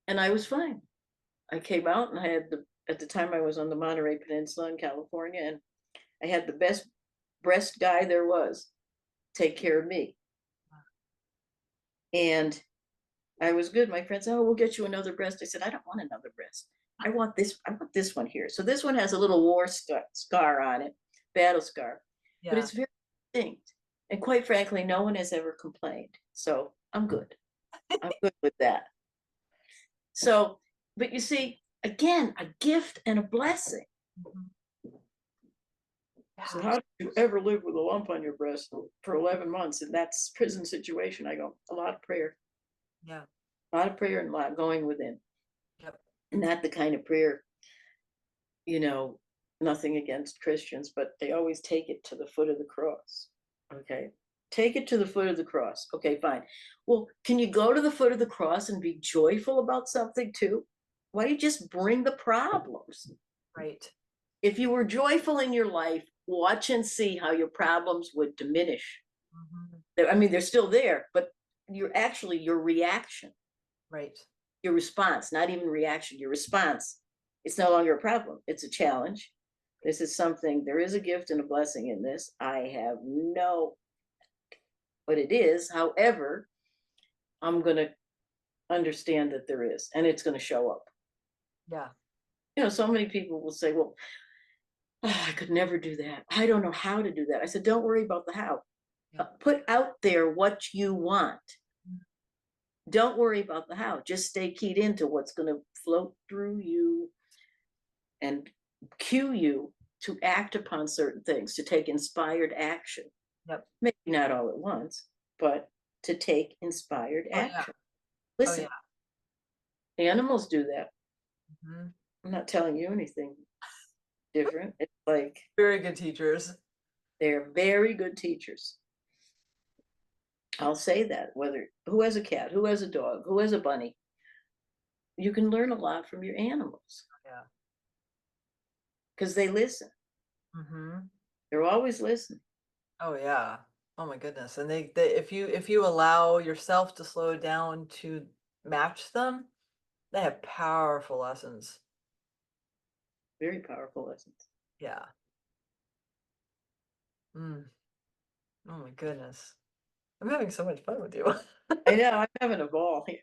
S2: And I was fine. I came out and I had at the time I was on the Monterey Peninsula in California, and I had the best breast guy there was take care of me. And I was good. My friend said, "Oh, we'll get you another breast." I said, "I don't want another breast. I want this one here." So this one has a little war scar on it, battle scar, but it's very distinct. And quite frankly, no one has ever complained. So I'm good. I'm good with that. So, but you see, again, a gift and a blessing. So how did you ever live with a lump on your breast for 11 months in that prison situation? I go, a lot of prayer.
S1: Yeah.
S2: A lot of prayer and a lot going within.
S1: Yep.
S2: And not the kind of prayer, nothing against Christians, but they always take it to the foot of the cross. Okay. Take it to the foot of the cross. Okay, fine. Well, can you go to the foot of the cross and be joyful about something too? Why do you just bring the problems?
S1: Right.
S2: If you were joyful in your life, watch and see how your problems would diminish. I mean, they're still there, but your reaction.
S1: Right.
S2: Your response, not even reaction, your response, it's no longer a problem. It's a challenge. This is something, there is a gift and a blessing in this. I have no, what it is. However, I'm going to understand that there is, and it's going to show up.
S1: Yeah.
S2: So many people will say, "Well, I could never do that. I don't know how to do that." I said, "Don't worry about the how. Put out there what you want. Don't worry about the how. Just stay keyed into what's going to float through you and cue you to act upon certain things, to take inspired action."
S1: Yep.
S2: Maybe not all at once, but to take inspired action. Listen, animals do that. I'm not telling you anything different. It's like
S1: very good teachers.
S2: They're very good teachers. I'll say that. Whether who has a cat, who has a dog, who has a bunny, you can learn a lot from your animals.
S1: Yeah.
S2: Because they listen. They're always listening.
S1: Oh yeah. Oh my goodness. And they if you allow yourself to slow down to match them, they have powerful lessons.
S2: Very powerful lessons.
S1: Yeah. Oh my goodness. I'm having so much fun with you.
S2: I know, I'm having a ball here.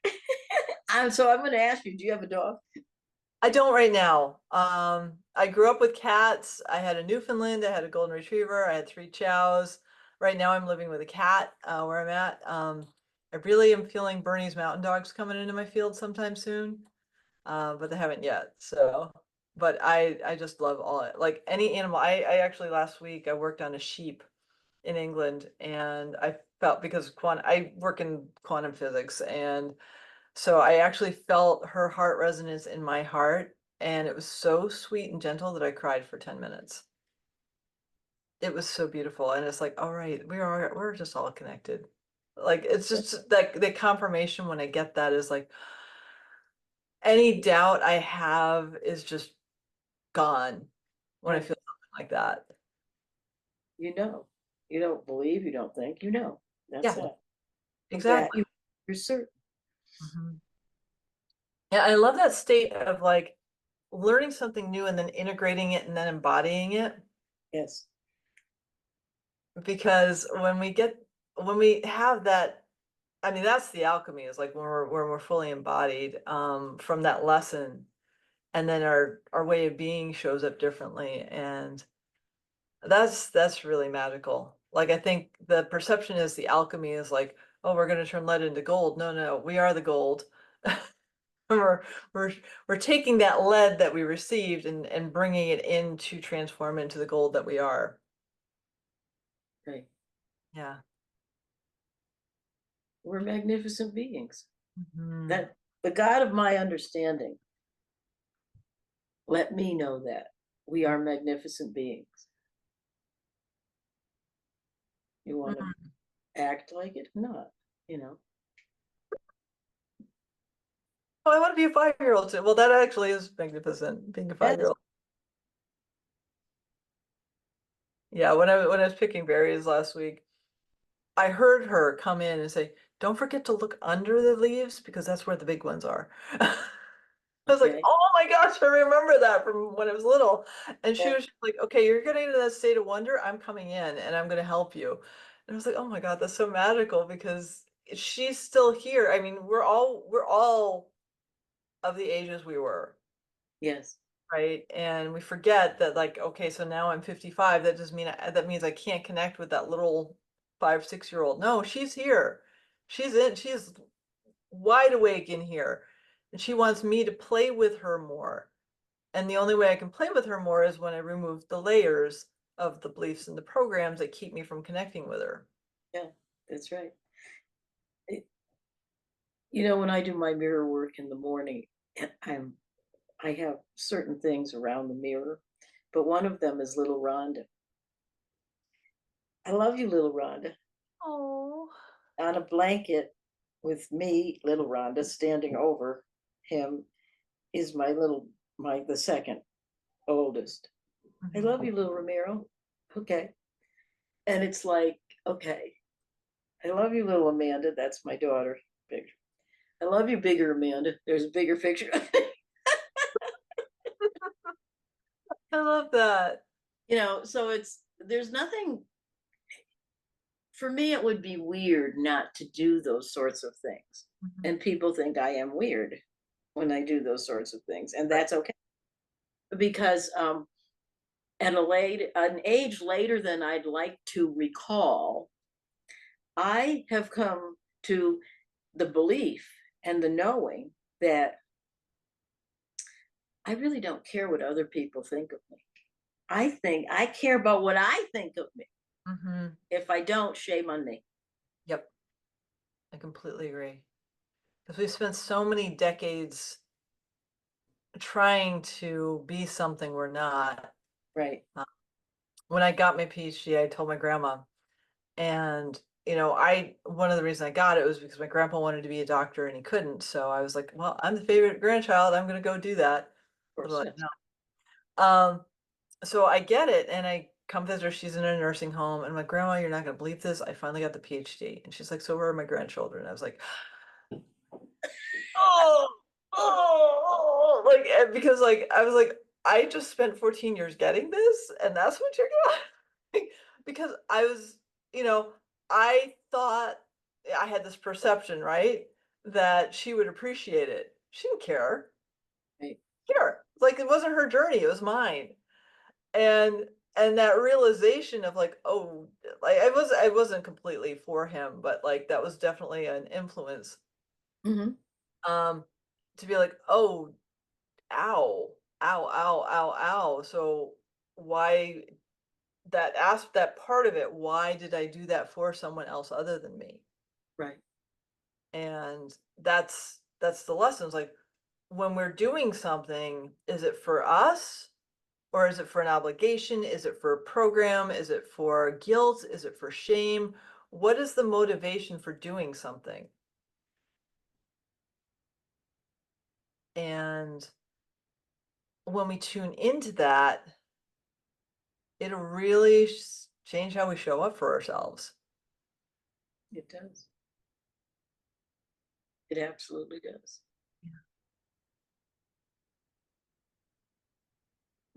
S2: So I'm going to ask you, do you have a dog?
S1: I don't right now. I grew up with cats. I had a Newfoundland, I had a golden retriever, I had 3 chows. Right now I'm living with a cat where I'm at. I really am feeling Bernese Mountain Dogs coming into my field sometime soon, but they haven't yet. So, but I just love all it. Like any animal. I actually last week I worked on a sheep in England, and I felt because I work in quantum physics, and so I actually felt her heart resonance in my heart, and it was so sweet and gentle that I cried for 10 minutes. It was so beautiful, and it's like, all right, we're just all connected. Like it's just like the confirmation when I get that is like any doubt I have is just gone when I
S2: Right.
S1: feel something like that.
S2: You know, you don't believe, you don't think, you know, that's
S1: Yeah,
S2: it. Of that,
S1: exactly.
S2: you're certain.
S1: Mhm. Yeah, I love that state of like learning something new and then integrating it and then embodying it.
S2: Yes.
S1: Because when we have that, I mean, that's the alchemy is like when we're fully embodied from that lesson, and then our way of being shows up differently, and that's really magical. Like I think the perception is the alchemy is like, oh, we're going to turn lead into gold. No, no, we are the gold. we're we're we're taking that lead that we received and bringing it in to transform into the gold that we are.
S2: Right.
S1: Yeah.
S2: We're magnificent beings.
S1: Mhm.
S2: That the God of my understanding let me know that we are magnificent beings. You want to
S1: Mhm.
S2: act like it? Not, you know.
S1: Oh, I want to be a 5-year-old too. Well, that actually is magnificent, being a
S2: Yes.
S1: 5-year-old. Yeah, when I was picking berries last week, I heard her come in and say, "Don't forget to look under the leaves because that's where the big ones are." I was like,
S2: Okay.
S1: "Oh my gosh, I remember that from when I was little." And she
S2: Yeah.
S1: was like, "Okay, you're getting into that state of wonder. I'm coming in and I'm going to help you." And I was like, "Oh my God, that's so magical because she's still here." I mean, we're all of the ages we were.
S2: Yes.
S1: Right, and we forget that, like, okay, so now I'm 55, that doesn't mean that means I can't connect with that little 5, 6-year-old. No, she's here. She's wide awake in here, and she wants me to play with her more, and the only way I can play with her more is when I remove the layers of the beliefs and the programs that keep me from connecting with her.
S2: Yeah. That's right. It- you know, when I do my mirror work in the morning, I have certain things around the mirror, but one of them is little Rhonda. I love you, little Rhonda.
S1: Oh.
S2: On a blanket with me, little Rhonda, standing over him is the second oldest. I love
S1: Mhm.
S2: you, little Ramiro. Okay. And it's like, okay, I love you, little Amanda. That's my daughter picture. I love you, bigger Amanda. There's a bigger picture.
S1: I love that.
S2: You know, so there's nothing, for me, it would be weird not to do those sorts of things.
S1: Mhm.
S2: And people think I am weird when I do those sorts of things. And
S1: Right.
S2: that's okay because at an age later than I'd like to recall, I have come to the belief and the knowing that I really don't care what other people think of me. I care about what I think of me.
S1: Mhm.
S2: If I don't, shame on me.
S1: Yep, I completely agree. Because we've spent so many decades trying to be something we're not.
S2: Right.
S1: Uh, When I got my PhD, I told my grandma, and I one of the reasons I got it was because my grandpa wanted to be a doctor and he couldn't. So I was like, well, I'm the favorite grandchild. I'm going to go do that.
S2: Of
S1: Little
S2: course,
S1: I
S2: yes.
S1: know. So I get it, and I come visit her. She's in a nursing home, and I'm like, Grandma, you're not going to believe this. I finally got the PhD, and she's like, so where are my grandchildren? I was like, oh, like, and because like I was like, I just spent 14 years getting this, and that's what you're gonna because I was, you know, I thought I had this perception, right, that she would appreciate it. She didn't care.
S2: Right.
S1: Care. Like it wasn't her journey, it was mine. And and that realization of like, oh, like I wasn't completely for him, but like that was definitely an influence.
S2: Mhm.
S1: Um, to be like, oh, ow, ow, ow, ow, ow. So why that part of it, why did I do that for someone else other than me?
S2: Right.
S1: And that's the lessons. Like when we're doing something, is it for us? Or is it for an obligation? Is it for a program? Is it for guilt? Is it for shame? What is the motivation for doing something? And when we tune into that, it'll really change how we show up for ourselves.
S2: It does. It absolutely does.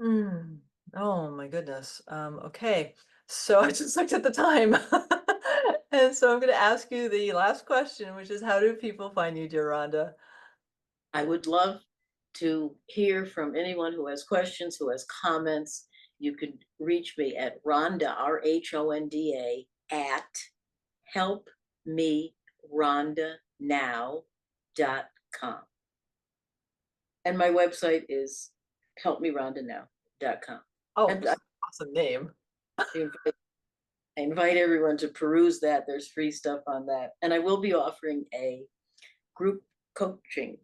S1: Mm. Oh my goodness. Okay. So I just looked at the time. And so I'm going to ask you the last question, which is how do people find you, dear Rhonda?
S2: I would love to hear from anyone who has questions, who has comments. You can reach me at Rhonda, RHONDA, at helpmerhondanow.com. And my website is helpmerhondanow.com.
S1: Oh,
S2: And
S1: awesome name.
S2: I invite everyone to peruse that. There's free stuff on that. And I will be offering a group coaching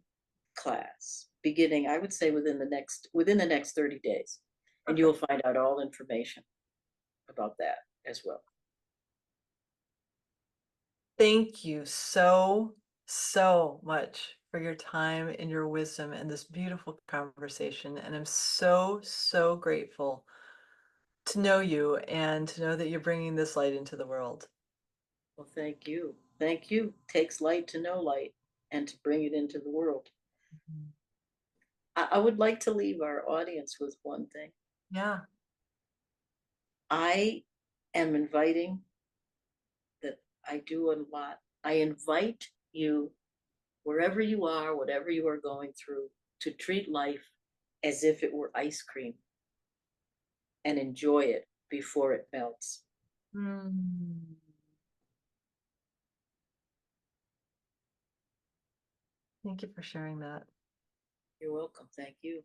S2: class beginning, I would say within the next 30 days. And you will find out all information about that as well.
S1: Thank you so, so much for your time and your wisdom and this beautiful conversation. And I'm so, so grateful to know you and to know that you're bringing this light into the world.
S2: Well, thank you. Thank you. Takes light to know light and to bring it into the world.
S1: Mhm.
S2: I would like to leave our audience with one thing.
S1: Yeah.
S2: I am inviting that I do a lot. I invite you, wherever you are, whatever you are going through, to treat life as if it were ice cream and enjoy it before it melts.
S1: Mm. Thank you for sharing that.
S2: You're welcome. Thank you.